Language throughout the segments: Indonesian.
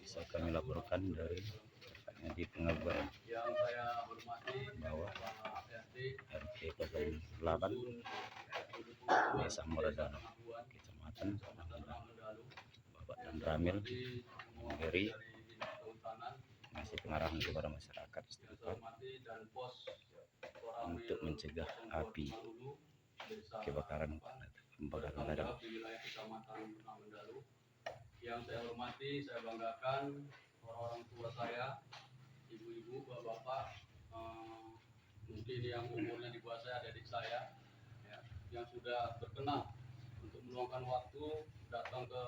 bisa kami laporkan dari di Pengabuan yang saya hormati bawah RT 08 Desa Moradano, Kecamatan Bapak dan Ramil memberi masih pengarahan kepada masyarakat setempat untuk mencegah api kebakaran ladang. Yang saya hormati, saya banggakan orang-orang tua saya, ibu-ibu, bapak-bapak, mungkin yang umurnya di bawah saya, adik saya, ya, yang sudah berkenan untuk meluangkan waktu datang ke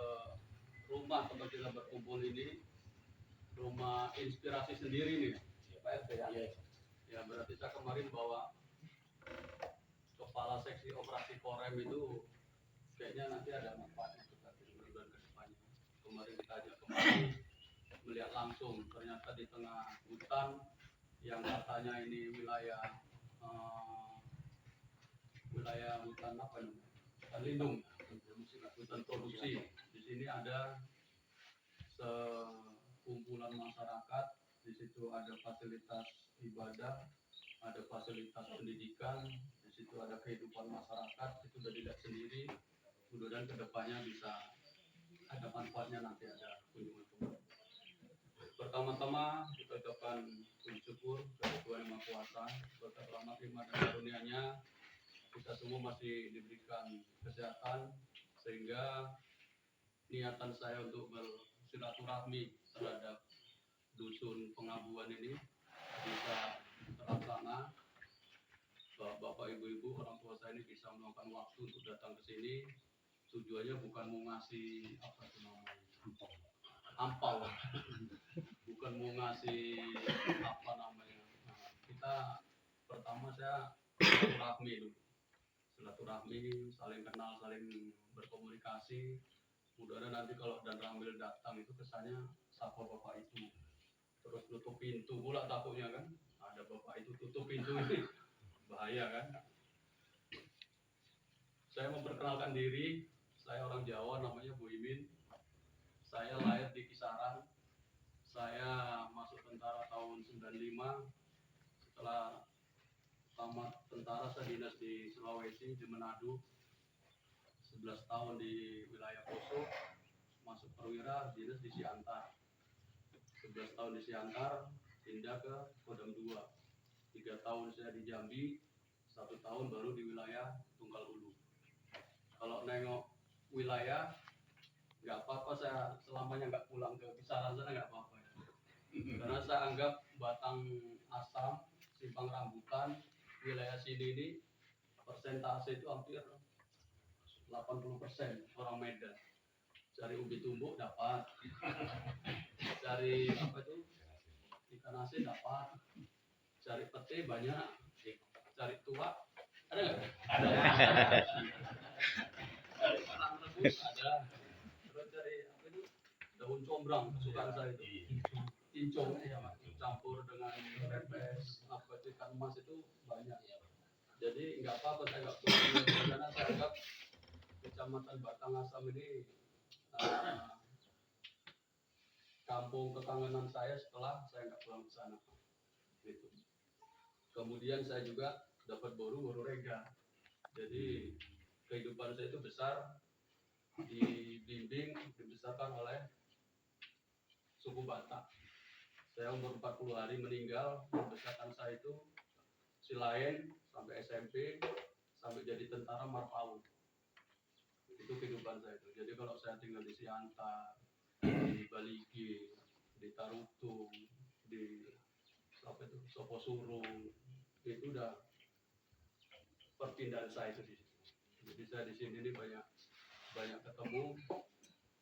rumah tempat kita berkumpul ini, rumah inspirasi sendiri nih, Pak RT ya. Ya berarti saya kemarin bawa kepala seksi operasi Korem itu kayaknya nanti ada manfaatnya juga di bulan ke depannya. Kemarin kita ajak kembali melihat langsung, ternyata di tengah hutan yang katanya ini wilayah hutan apa nih? Hutan lindung, hutan produksi. Di sini ada sekumpulan masyarakat, di situ ada fasilitas ibadah, ada fasilitas pendidikan, di situ ada kehidupan masyarakat, itu sudah dilihat sendiri. Mudah-mudahan kedepannya bisa ada manfaatnya, nanti ada kunjungan kembali. Pertama-tama kita ucapkan puji syukur kepada Tuhan Yang Maha Kuasa, berkat rahmat hikmat dan karunia-Nya kita semua masih diberikan kesehatan, sehingga niatan saya untuk bersilaturahmi terhadap dusun Pengabuan ini bisa terlaksana. Bapak, ibu-ibu, orang tua saya ini bisa meluangkan waktu untuk datang ke sini. Tujuannya bukan mau ngasih apa itu namanya, ampau, bukan mau ngasih apa namanya. Nah, kita pertama saya silaturahmi, saling kenal, saling berkomunikasi. Mudah-mudahan nanti kalau Dan Ramil datang itu kesannya sapa bapak itu, terus tutup pintu pula takutnya kan, ada bapak itu tutup pintu ini bahaya kan. Saya memperkenalkan diri, saya orang Jawa, namanya Bu Imin. Saya lahir di Kisaran. Saya masuk tentara tahun 95. Setelah tamat tentara saya dinas di Sulawesi, di Manado. 11 tahun di wilayah Poso. Masuk perwira, dinas di Siantar. 11 tahun di Siantar, pindah ke Kodam 2. 3 tahun saya di Jambi, 1 tahun baru di wilayah Tunggal Ulu. Kalau nengok wilayah, nggak apa-apa saya selamanya nggak pulang ke Kisaran sana, nggak apa-apa ya. Karena saya anggap Batang Asam, Simpang Rambutan, wilayah sini ini persentase itu hampir 80% orang Medan. Cari ubi tumbuk dapat, cari apa itu ikan asin dapat, cari pete banyak, cari tuak ada nggak? Ada. Cari kerang rebus ada. Terus cari apa itu daun combrang kesukaan saya itu, cincong ya Pak, campur dengan repes apa itu ikan emas itu banyak. Jadi nggak apa-apa saya nggak pulang, karena saya anggap Kecamatan Batang Asam ini kampung kekangenan saya setelah saya nggak pulang ke sana. Gitu. Kemudian saya juga dapat boru rega. Jadi kehidupan saya itu besar dibimbing, dibesarkan oleh suku Batak. Saya umur 40 hari meninggal, membesarkan saya itu Silain sampai SMP, sampai jadi tentara Marpaung. Itu kehidupan saya itu. Jadi kalau saya tinggal di Siantar, di Baligi, di Tarutung, di apa itu Soposurung, itu udah perpindahan saya itu di situ. Jadi saya di sini ini banyak ketemu,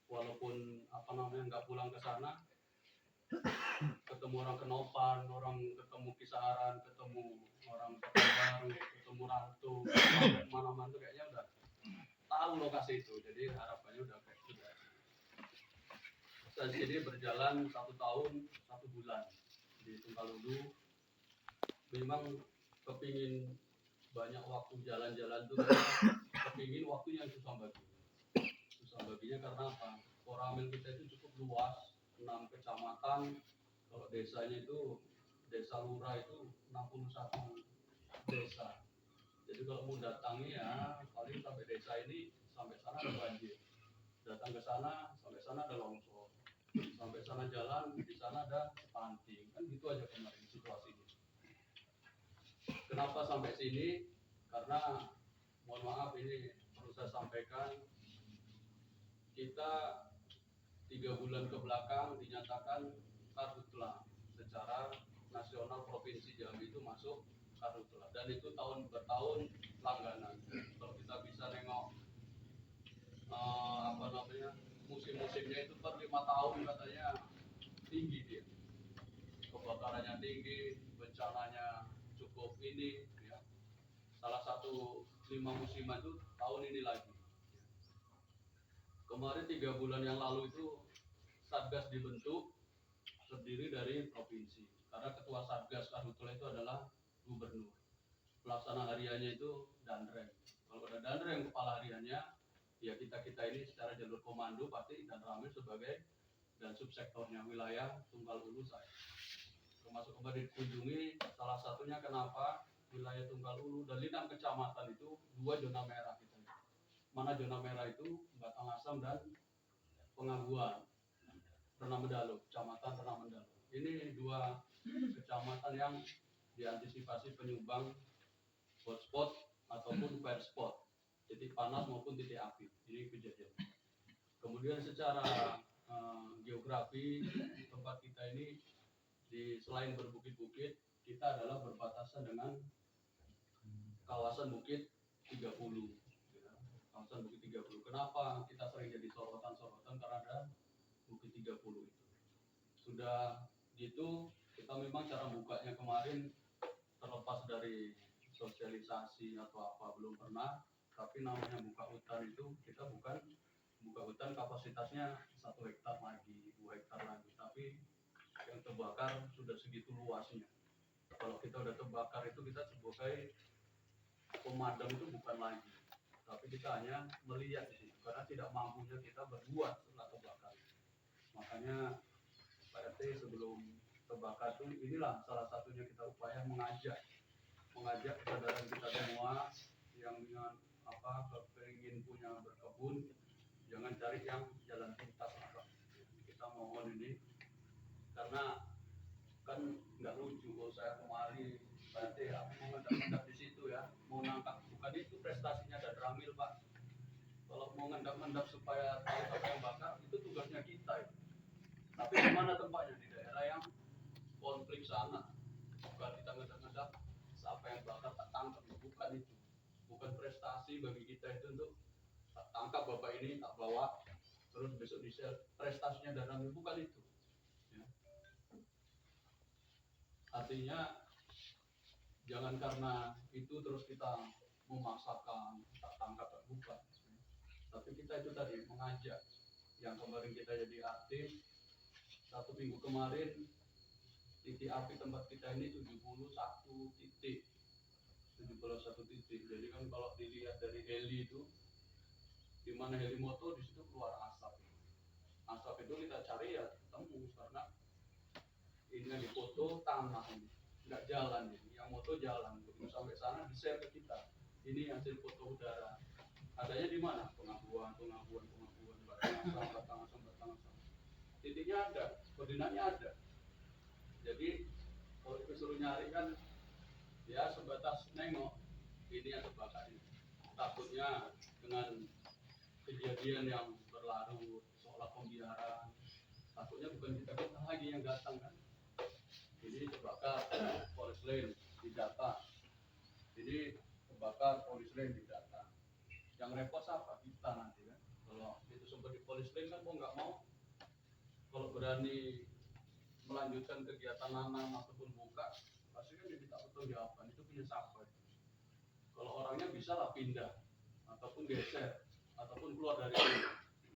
walaupun apa namanya nggak pulang ke sana, ketemu orang Kenopan, orang ketemu Kisaran, ketemu orang Pekanbaru, ketemu Rantu, mana-mana tuh kayaknya udah tahu lokasi itu. Jadi harapannya udah kayak sudah. Saya sini berjalan 1 tahun 1 bulan di Tunggalulu. Memang kepingin banyak waktu jalan-jalan tuh, kepingin waktunya susah baginya karena apa? Koramil kita itu cukup luas, 6 kecamatan. Kalau desanya itu desa lurah itu 61 desa. Jadi kalau mau datangi ya paling sampai desa ini, sampai sana ada banjir. Datang ke sana, sampai sana ada longsor. Sampai sana jalan, di sana ada stunting. Kan gitu aja kemarin situasinya. Kenapa sampai sini? Karena mohon maaf ini perlu saya sampaikan, kita 3 bulan ke belakang dinyatakan karhutla secara nasional. Provinsi Jambi itu masuk karhutla dan itu tahun bertahun langganan. Kalau kita bisa nengok musim-musimnya itu per 5 tahun katanya tinggi dia, kebakarannya tinggi, bencananya cukup ini ya. Salah satu 5 musiman itu tahun ini lagi. Kemarin 3 bulan yang lalu itu satgas dibentuk, terdiri dari provinsi, karena ketua satgas karhutla itu adalah gubernur. Pelaksana hariannya itu danrem. Kalau ada danrem kepala hariannya, ya kita ini secara jalur komando pasti dan ramil sebagai dan subsektornya wilayah Tunggal Ulu saya. Termasuk kemarin dikunjungi, salah satunya kenapa wilayah Tunggal Ulu dan 6 kecamatan itu 2 zona merah kita. Mana zona merah itu? Batang Asam dan Pengabuan, Renang Mendalu, kecamatan Renang Mendalu. Ini 2 kecamatan yang diantisipasi penyumbang hotspot ataupun fire spot, titik panas maupun titik api. Ini kejadian. Kemudian secara geografi tempat kita ini selain berbukit-bukit, kita adalah berbatasan dengan kawasan Bukit 30. Ya, kawasan Bukit 30. Kenapa kita sering jadi sorotan-sorotan? Karena ada Bukit 30 itu. Sudah gitu, kita memang cara bukanya kemarin terlepas dari sosialisasi atau apa belum pernah, tapi namanya buka hutan itu kita bukan buka hutan kapasitasnya 1 hektar lagi, 2 hektar lagi, tapi yang terbakar sudah segitu luasnya. Kalau kita udah terbakar itu kita sebagai pemadam itu bukan lagi, tapi kita hanya melihat di situ karena tidak mampunya kita berbuat setelah terbakar. Makanya Pak RT sebelum terbakar itu inilah salah satunya kita upaya mengajak kesadaran kita semua yang dengan kepingin punya berkebun, jangan cari yang jalan pintas apa. Kita mohon ini karena kan nggak lucu kalau saya kemari berarti aku mau ngendap-ngendap di situ ya, mau nangkap, bukan itu prestasinya dan ramil Pak. Kalau mau ngendap-ngendap supaya tahu apa yang bakar itu tugasnya kita ya. Tapi di mana tempatnya? Di daerah yang konflik sana, bukan kita ngendap-ngendap siapa yang bakar tak tangkap, bukan itu. Bukan prestasi bagi kita itu untuk tak tangkap bapak ini, tak bawa terus besok di share, prestasinya dan ramil, bukan itu ya. Artinya jangan karena itu terus kita memaksakan tak tangkap, tak bukan. Tapi kita itu tadi mengajak, yang kemarin kita jadi aktif 1 minggu kemarin, titik api tempat kita ini 71 titik. 71 titik. Jadi kan kalau dilihat dari heli itu, di mana heli moto di situ keluar asap. Asap itu kita cari ya ketemu karena ini yang dipoto tanah ini, nggak jalan ini. Yang moto jalan, begitu sampai sana di share ke kita. Ini hasil foto udara. Adanya di mana? Pengabuan, batang asam. Titiknya ada, koordinatnya ada. Jadi kalau disuruh nyari kan ya sebatas nengok ini yang terbakar ini. Takutnya dengan kejadian yang berlarut seolah pembiaran, takutnya bukan kita lagi yang datang kan. Ini terbakar forest land didata, ini terbakar forest land didata. Yang repot apa? Kita nanti kan. Kalau itu sempat di forest land kan mau nggak mau, kalau berani melanjutkan kegiatan nanam ataupun buka, pasti kan diminta pertanggungjawaban. Itu punya siapa? Kalau orangnya bisa lah pindah ataupun geser ataupun keluar dari